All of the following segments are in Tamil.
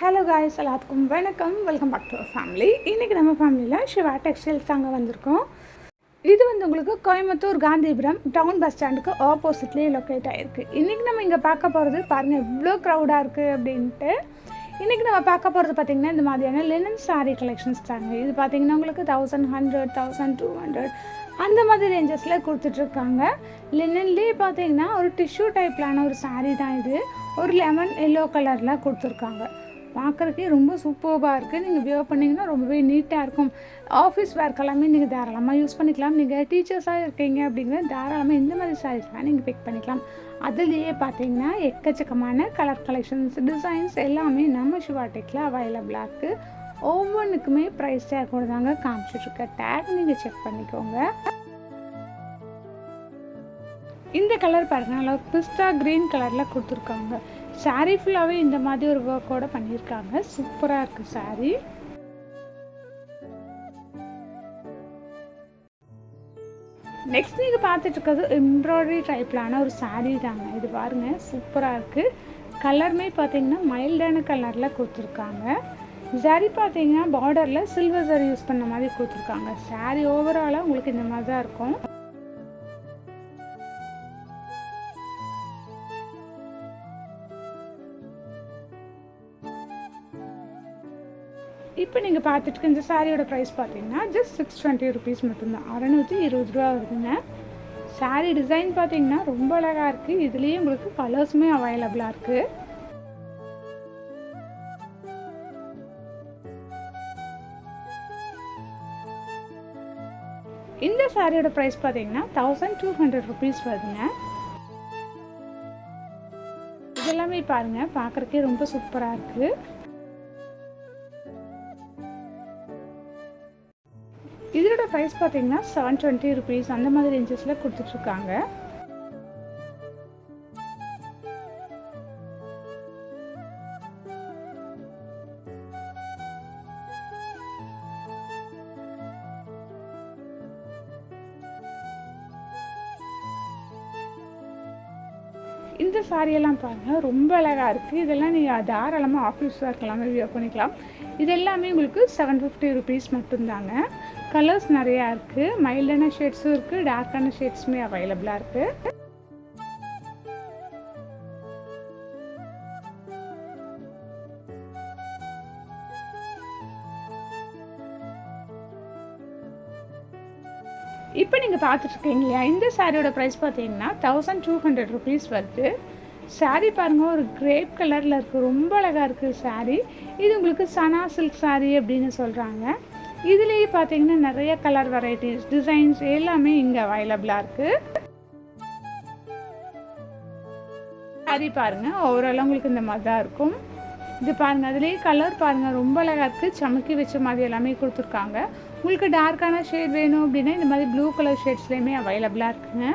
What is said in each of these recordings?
ஹலோ காய்ஸ், எல்லாத்துக்கும் வணக்கம். Welcome back to our family. இன்றைக்கி நம்ம ஃபேமிலியில் சிவா டெக்ஸ்டைல்ஸ் தாங்க வந்திருக்கோம். இது உங்களுக்கு கோயம்புத்தூர் காந்திபுரம் டவுன் பஸ் ஸ்டாண்டுக்கு ஆப்போசிட்லேயே லொக்கேட் ஆகிருக்கு. இன்றைக்கி நம்ம இங்கே பார்க்க போகிறது பாருங்கள் எவ்வளோ க்ரௌடாக இருக்குது அப்படின்ட்டு. இன்றைக்கி நம்ம பார்க்க போகிறது பார்த்திங்கன்னா இந்த மாதிரியான லினன் சாரீ கலெக்ஷன்ஸ் தாங்க. இது பார்த்திங்கன்னா உங்களுக்கு 1100, 1200 அந்த மாதிரி ரேஞ்சஸில் கொடுத்துட்ருக்காங்க. லினன்லேயே பார்த்தீங்கன்னா ஒரு டிஷ்யூ டைப்லான ஒரு சாரீ தான் இது. ஒரு லெமன் எல்லோ கலரில் கொடுத்துருக்காங்க. பார்க்குறக்கே ரொம்ப சூப்பராக இருக்குது. நீங்கள் வியர் பண்ணிங்கன்னா ரொம்பவே நீட்டாக இருக்கும். ஆஃபீஸ் வேர்க்கெல்லாமே நீங்கள் தாராளமாக யூஸ் பண்ணிக்கலாம். நீங்கள் டீச்சர்ஸாக இருக்கீங்க அப்படிங்கிற தாராளமாக இந்த மாதிரி சாரீஸ்லாம் நீங்கள் பிக் பண்ணிக்கலாம். அதுலேயே பார்த்தீங்கன்னா எக்கச்சக்கமான கலர் கலெக்ஷன்ஸ், டிசைன்ஸ் எல்லாமே நம்ம சிவா டெக்கில் அவைலபிளாக இருக்குது. ஒவ்வொன்றுக்குமே ப்ரைஸ் டேக் கூட தாங்க காமிச்சிட்ருக்க. டேக் நீங்கள் செக் பண்ணிக்கோங்க. இந்த கலர் பாருங்கள், நல்லா பிஸ்தா க்ரீன் கலரில் கொடுத்துருக்காங்க. சாரீ ஃபுல்லாகவே இந்த மாதிரி ஒரு ஒர்க்கோடு பண்ணியிருக்காங்க. சூப்பராக இருக்குது சாரீ. நெக்ஸ்ட் நீங்கள் பார்த்துட்டு இருக்கிறது எம்ப்ராய்டரி டைப்லான ஒரு சாரீ தாங்க. இது பாருங்கள் சூப்பராக இருக்குது. கலருமே பார்த்தீங்கன்னா மைல்டான கலரில் கொடுத்துருக்காங்க. சாரீ பார்த்தீங்கன்னா பார்டரில் சில்வர் சாரீ யூஸ் பண்ண மாதிரி கொடுத்துருக்காங்க. சாரீ ஓவராலாக உங்களுக்கு இந்த மாதிரி தான் இருக்கும். இப்போ நீங்கள் பார்த்துட்டு இந்த சாரியோட ப்ரைஸ் பார்த்தீங்கன்னா ஜஸ்ட் 620 ருபீஸ் மட்டும்தான். 620 ரூபா வருதுங்க. சாரீ டிசைன் பார்த்தீங்கன்னா ரொம்ப அழகாக இருக்குது. இதுலேயே உங்களுக்கு கலர்ஸுமே அவைலபிளாக இருக்குது. இந்த சாரியோட ப்ரைஸ் பார்த்தீங்கன்னா 1200 ருபீஸ் வருதுங்க. இதெல்லாமே பாருங்கள், பார்க்குறக்கே ரொம்ப சூப்பராக இருக்குது. இதோட ப்ரைஸ் பார்த்தீங்கன்னா 720 ருபீஸ் அந்த மாதிரி ரேஞ்சஸில் கொடுத்துட்ருக்காங்க. இந்த சாரியெல்லாம் பாருங்கள் ரொம்ப அழகாக இருக்குது. இதெல்லாம் நீங்கள் தாராளமாக ஆஃபீஸ் ஒர்க்கெல்லாமே வியர் பண்ணிக்கலாம். இது எல்லாமே உங்களுக்கு 750 ருபீஸ் மட்டும்தாங்க. கலர்ஸ் நிறையா இருக்குது. மைல்டான ஷேட்ஸும் இருக்குது, டார்க்கான ஷேட்ஸுமே அவைலபிளாக இருக்குது. இப்போ நீங்கள் பார்த்துட்ருக்கீங்க இல்லையா, இந்த சாரியோட ப்ரைஸ் பார்த்தீங்கன்னா 1200 ருபீஸ் வருது. சாரீ பாருங்கள் ஒரு கிரேப் கலரில் இருக்குது. ரொம்ப அழகாக இருக்குது சாரீ. இது உங்களுக்கு சனா சில்க் சாரீ அப்படின்னு சொல்கிறாங்க. இதுலேயே பார்த்தீங்கன்னா நிறைய கலர் வெரைட்டிஸ், டிசைன்ஸ் எல்லாமே இங்கே அவைலபிளாக இருக்குது. சாரீ பாருங்கள் ஓவராலாக உங்களுக்கு இந்த மாதிரி தான் இருக்கும். இது பாருங்கள், அதுலேயே கலர் பாருங்கள் ரொம்ப அழகாக இருக்குது. சமைக்கி வச்ச மாதிரி எல்லாமே கொடுத்துருக்காங்க. உங்களுக்கு டார்க்கான ஷேட் வேணும் அப்படின்னா இந்த மாதிரி ப்ளூ கலர் ஷேட்ஸ்லேயுமே அவைலபிளாக இருக்குங்க.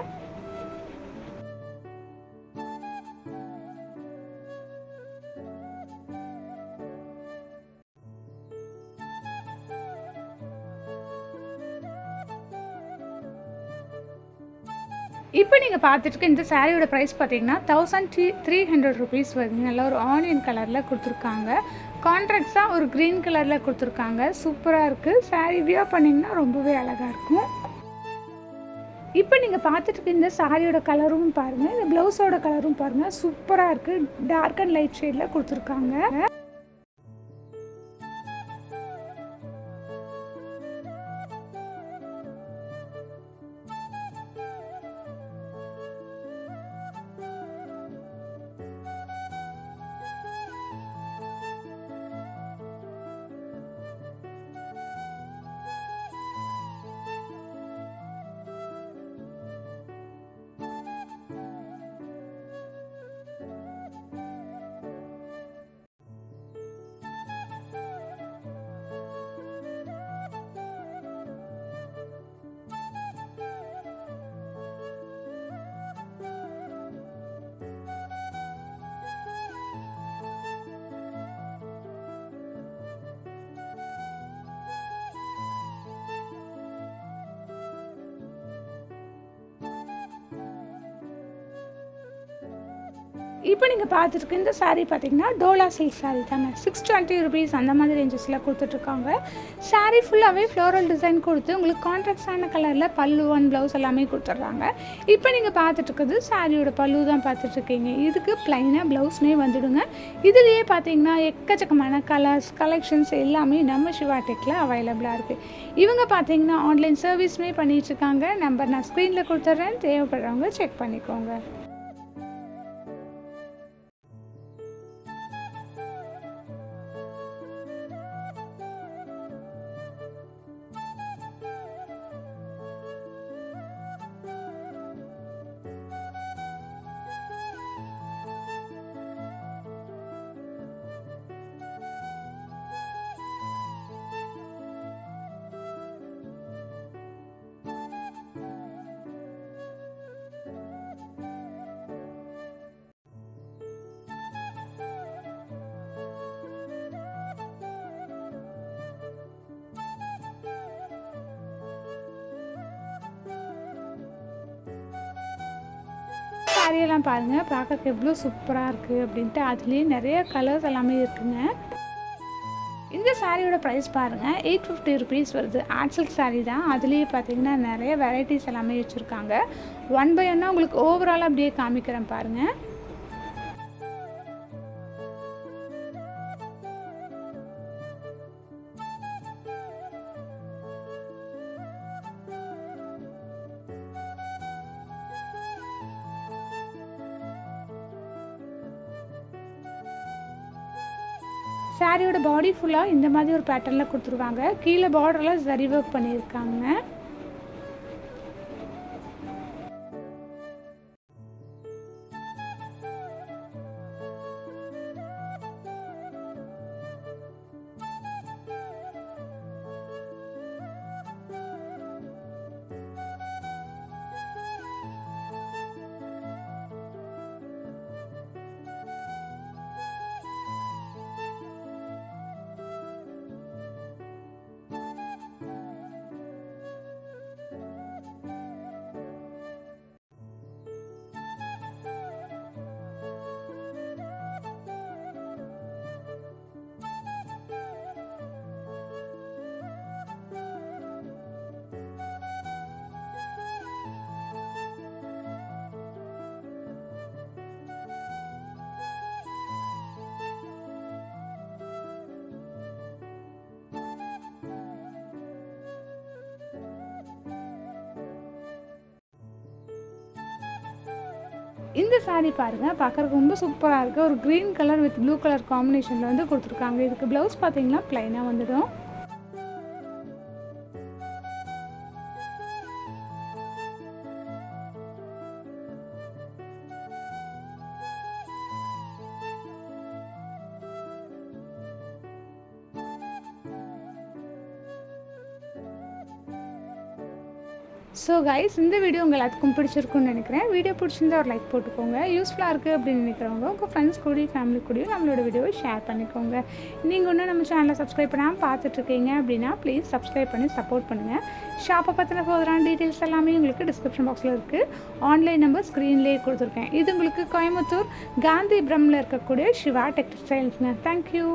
இப்போ நீங்கள் பார்த்துட்டு இந்த சாரியோட ப்ரைஸ் பார்த்தீங்கன்னா 1300 ருபீஸ் வருது. நல்லா ஒரு ஆனியன் கலரில் கொடுத்துருக்காங்க. கான்ட்ராக்ட்ஸாக ஒரு க்ரீன் கலரில் கொடுத்துருக்காங்க. சூப்பராக இருக்குது. சாரீ வியர் பண்ணிங்கன்னா ரொம்பவே அழகாக இருக்கும். இப்போ நீங்கள் பார்த்துட்டு இந்த சாரியோட கலரும் பாருங்கள், இந்த ப்ளவுஸோட கலரும் பாருங்கள் சூப்பராக இருக்குது. டார்க் அண்ட் லைட் ஷேடில் கொடுத்துருக்காங்க. இப்போ நீங்கள் பார்த்துருக்கு இந்த சாரீ பார்த்தீங்கன்னா டோலா சில்க் சாரீ தாங்க. 620 ருபீஸ் அந்த மாதிரி ரேஞ்சஸில் கொடுத்துட்ருக்காங்க. சாரீ ஃபுல்லாகவே ஃப்ளோரல் டிசைன் கொடுத்து உங்களுக்கு கான்ட்ராக்டான கலரில் பல்லு அண்ட் ப்ளவுஸ் எல்லாமே கொடுத்துட்றாங்க. இப்போ நீங்கள் பார்த்துட்ருக்குது சாரியோட பல்லு தான் பார்த்துட்ருக்கீங்க. இதுக்கு ப்ளைனாக ப்ளவுஸ்மே வந்துடுங்க. இதுலேயே பார்த்தீங்கன்னா எக்கச்சக்கமான கலர்ஸ் கலெக்ஷன்ஸ் எல்லாமே நம்ம சிவா டெக்கில் அவைலபிளாக இருக்குது. இவங்க பார்த்தீங்கன்னா ஆன்லைன் சர்வீஸ்மே பண்ணிகிட்ருக்காங்க. நம்பர் நான் ஸ்க்ரீனில் கொடுத்துட்றேன், தேவைப்படுறவங்க செக் பண்ணிக்கோங்க. சாரியெல்லாம் பாருங்கள், பார்க்கறதுக்கு எவ்வளோ சூப்பராக இருக்குது அப்படின்ட்டு. அதுலேயே நிறைய கலர்ஸ் எல்லாமே இருக்குங்க. இந்த சாரியோட ப்ரைஸ் பாருங்கள், 850 ருபீஸ் வருது. ஆர்ட் சில்க் சாரீ தான். அதுலேயே பார்த்தீங்கன்னா நிறைய வெரைட்டிஸ் எல்லாமே வச்சுருக்காங்க. 1 by 1 உங்களுக்கு ஓவராலாக அப்படியே காமிக்கிறேன் பாருங்கள். சாரியோட பாடி ஃபுல்லாக இந்த மாதிரி ஒரு பேட்டர்னில் கொடுத்துருவாங்க. கீழே பார்டரில் சரி ஒர்க் பண்ணியிருக்காங்க. இந்த சாரீ பாருங்கள், பார்க்குறதுக்கு ரொம்ப சூப்பராக இருக்குது. ஒரு green colour with blue colour காம்பினேஷனில் வந்து கொடுத்துருக்காங்க. இதுக்கு ப்ளவுஸ் பார்த்தீங்கன்னா ப்ளைனாக வந்துடும். ஸோ கைஸ், இந்த வீடியோ உங்கள் எல்லாத்துக்கும் பிடிச்சிருக்குன்னு நினைக்கிறேன். வீடியோ பிடிச்சிருந்தா ஒரு லைக் போட்டுக்கோங்க. யூஸ்ஃபுல்லாக இருக்குது அப்படின்னு நினைக்கிறவங்க உங்கள் ஃப்ரெண்ட்ஸ் கூடயும் ஃபேமிலி கூடயும் நம்மளோட வீடியோவை ஷேர் பண்ணிக்கோங்க. நீங்கள் இன்னும் நம்ம சேனலை சப்ஸ்கிரைப் பண்ணாமல் பார்த்துட்ருக்கீங்க அப்படின்னா ப்ளீஸ் சப்ஸ்கிரைப் பண்ணி சப்போர்ட் பண்ணுங்கள். ஷாப்பை பற்றின ஃபர்தரான டீட்டெயில்ஸ் எல்லாமே உங்களுக்கு டிஸ்கிரிப்ஷன் பாக்ஸில் இருக்குது. ஆன்லைன் நம்பர் ஸ்க்ரீன்லேயே கொடுத்துருக்கேன். இது உங்களுக்கு கோயம்புத்தூர் காந்திபுரமில் இருக்கக்கூடிய சிவா டெக்ஸ்டைல்ஸ்ங்க. தேங்க்யூ.